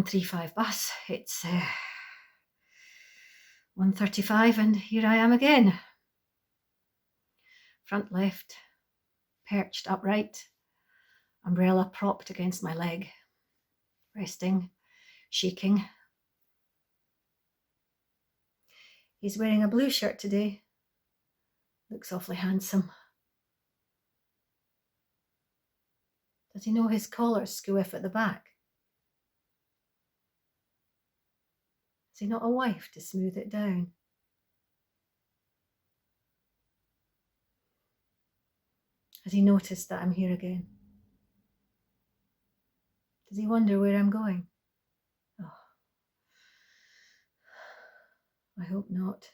1:35 bus. It's 1:35 and here I am again. Front left, perched upright, umbrella propped against my leg, resting, shaking. He's wearing a blue shirt today. Looks awfully handsome. Does he know his collar's skewiff at the back? Has he not a wife to smooth it down? Has he noticed that I'm here again? Does he wonder where I'm going? Oh, I hope not.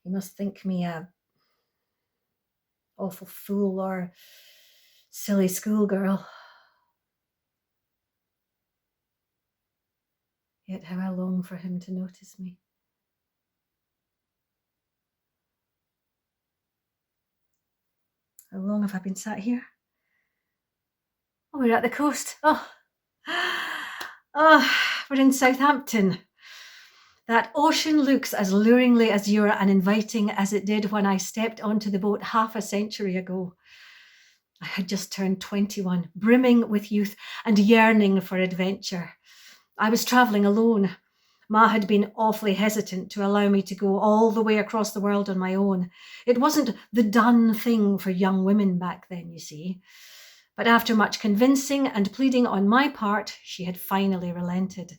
He must think me a awful fool or silly schoolgirl. Yet how I long for him to notice me. How long have I been sat here? Oh, we're at the coast. Oh, we're in Southampton. That ocean looks as luringly azure and inviting as it did when I stepped onto the boat half a century ago. I had just turned 21, brimming with youth and yearning for adventure. I was travelling alone. Ma had been awfully hesitant to allow me to go all the way across the world on my own. It wasn't the done thing for young women back then, you see. But after much convincing and pleading on my part, she had finally relented.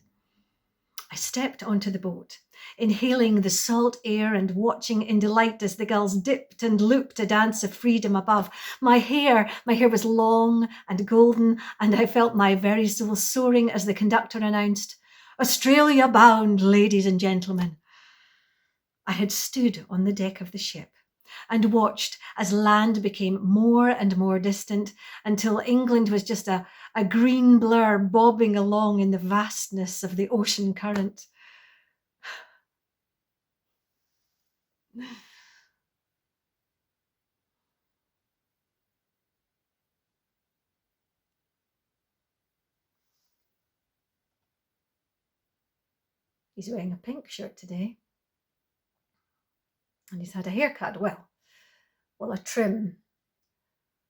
I stepped onto the boat, inhaling the salt air and watching in delight as the gulls dipped and looped a dance of freedom above. My hair was long and golden, and I felt my very soul soaring as the conductor announced, "Australia bound, ladies and gentlemen." I had stood on the deck of the ship and watched as land became more and more distant until England was just a green blur bobbing along in the vastness of the ocean current. He's wearing a pink shirt today. And he's had a haircut, well, a trim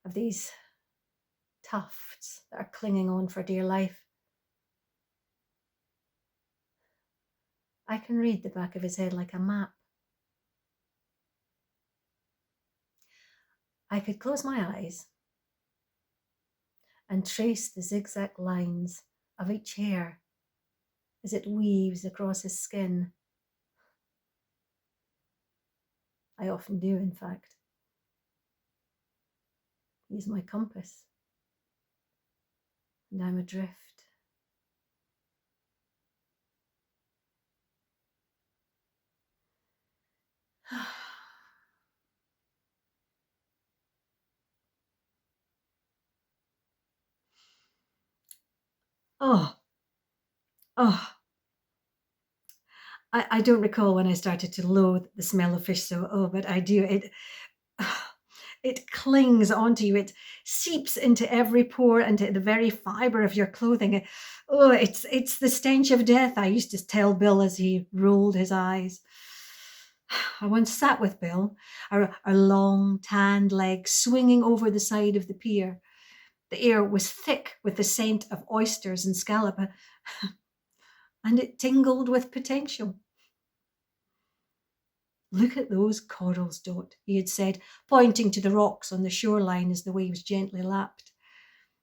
of these tufts that are clinging on for dear life. I can read the back of his head like a map. I could close my eyes and trace the zigzag lines of each hair as it weaves across his skin. I often do, in fact. He's my compass, and I'm adrift. Oh. I don't recall when I started to loathe the smell of fish, so, but I do. It clings onto you. It seeps into every pore, into the very fibre of your clothing. It's the stench of death, I used to tell Bill as he rolled his eyes. I once sat with Bill, our long, tanned legs swinging over the side of the pier. The air was thick with the scent of oysters and scallop, and it tingled with potential. "Look at those corals, Dot," he had said, pointing to the rocks on the shoreline as the waves gently lapped.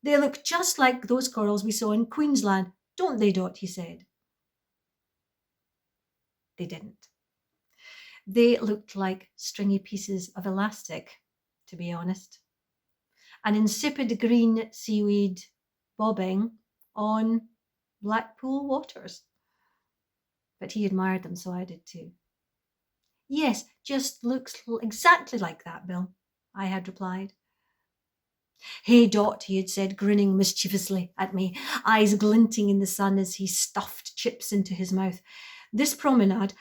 "They look just like those corals we saw in Queensland, don't they, Dot?" he said. They didn't. They looked like stringy pieces of elastic, to be honest. An insipid green seaweed bobbing on Blackpool waters. But he admired them, so I did too. "Yes, just looks exactly like that, Bill," I had replied. "Hey, Dot," he had said, grinning mischievously at me, eyes glinting in the sun as he stuffed chips into his mouth. This promenade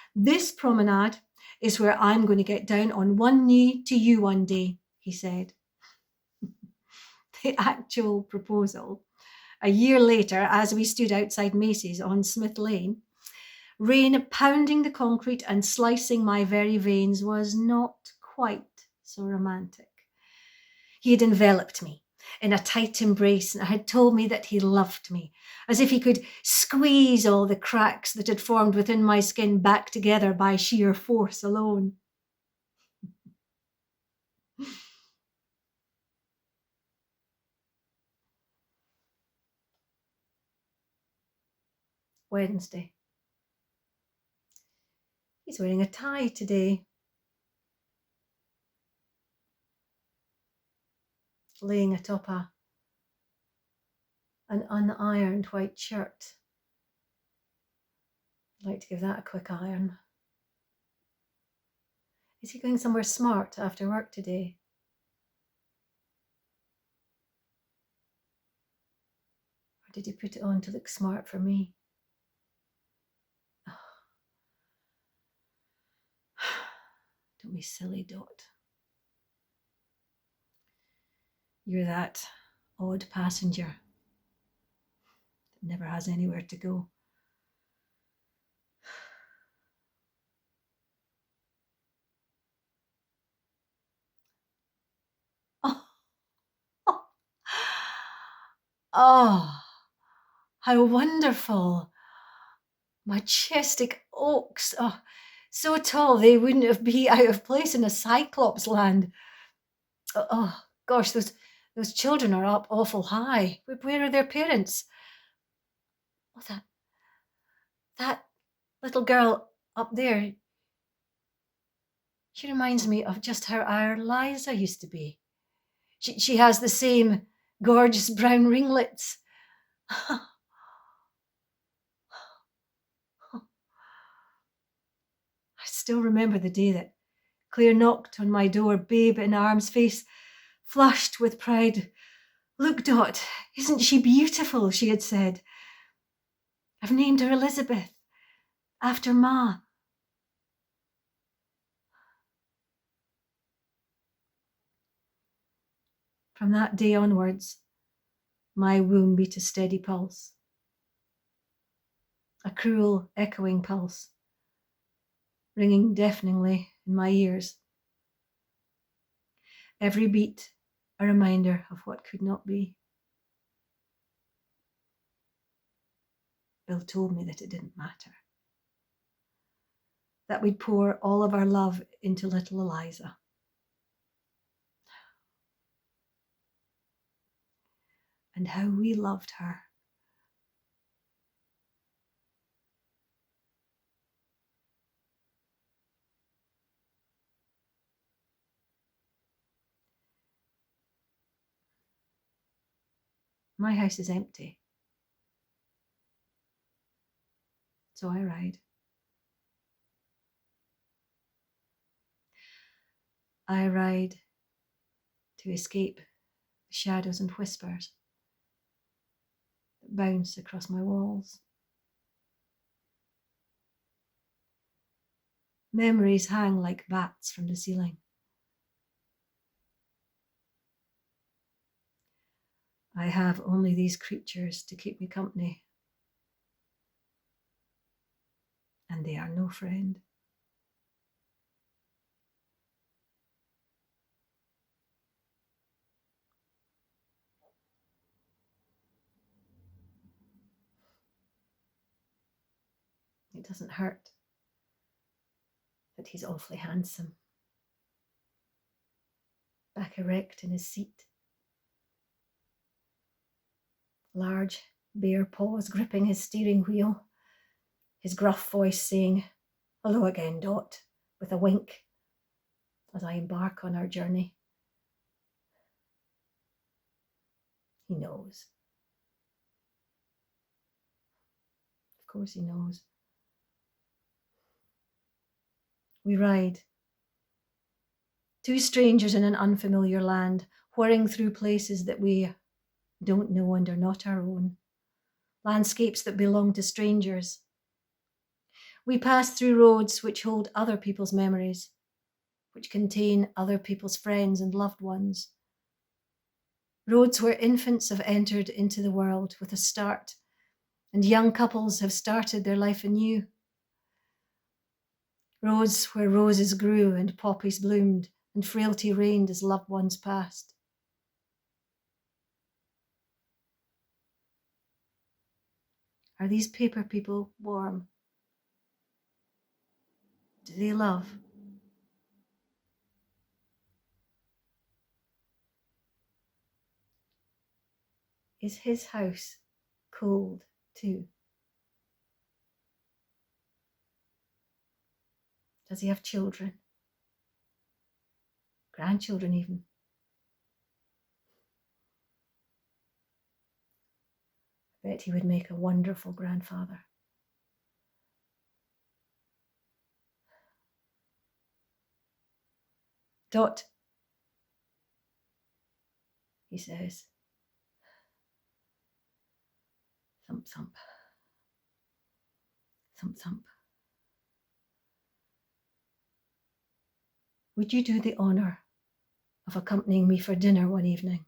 is where I'm going to get down on one knee to you one day," he said. The actual proposal A year later, as we stood outside Macy's on Smith Lane, rain pounding the concrete and slicing my very veins was not quite so romantic. He had enveloped me in a tight embrace and had told me that he loved me, as if he could squeeze all the cracks that had formed within my skin back together by sheer force alone. Wednesday. He's wearing a tie today. Laying atop an unironed white shirt. I'd like to give that a quick iron. Is he going somewhere smart after work today? Or did he put it on to look smart for me? Oh. Don't be silly, Dot. You're that odd passenger that never has anywhere to go. Oh, oh, oh, how wonderful. Majestic oaks. Oh, so tall they wouldn't be out of place in a Cyclops land. Oh gosh, those children are up awful high. Where are their parents? Oh, that little girl up there. She reminds me of just how our Liza used to be. She has the same gorgeous brown ringlets. I still remember the day that Claire knocked on my door, babe in arms, face flushed with pride. Look, Dot, isn't she beautiful? She had said. I've named her Elizabeth, after Ma. From that day onwards, my womb beat a steady pulse, a cruel, echoing pulse, ringing deafeningly in my ears. Every beat a reminder of what could not be. Bill told me that it didn't matter, that we'd pour all of our love into little Eliza. And how we loved her. My house is empty, so I ride. I ride to escape the shadows and whispers that bounce across my walls. Memories hang like bats from the ceiling. I have only these creatures to keep me company, and they are no friend. It doesn't hurt that he's awfully handsome, back erect in his seat, large bare paws gripping his steering wheel, his gruff voice saying, "Hello again, Dot," with a wink as I embark on our journey. He knows. Of course he knows. We ride, two strangers in an unfamiliar land, whirring through places that we don't know and are not our own, landscapes that belong to strangers. We pass through roads which hold other people's memories, which contain other people's friends and loved ones. Roads where infants have entered into the world with a start, and young couples have started their life anew. Roads where roses grew and poppies bloomed, and frailty reigned as loved ones passed. Are these paper people warm? Do they love? Is his house cold too? Does he have children? Grandchildren even? I bet he would make a wonderful grandfather. Dot, he says. Thump, thump. Thump, thump. Would you do the honour of accompanying me for dinner one evening?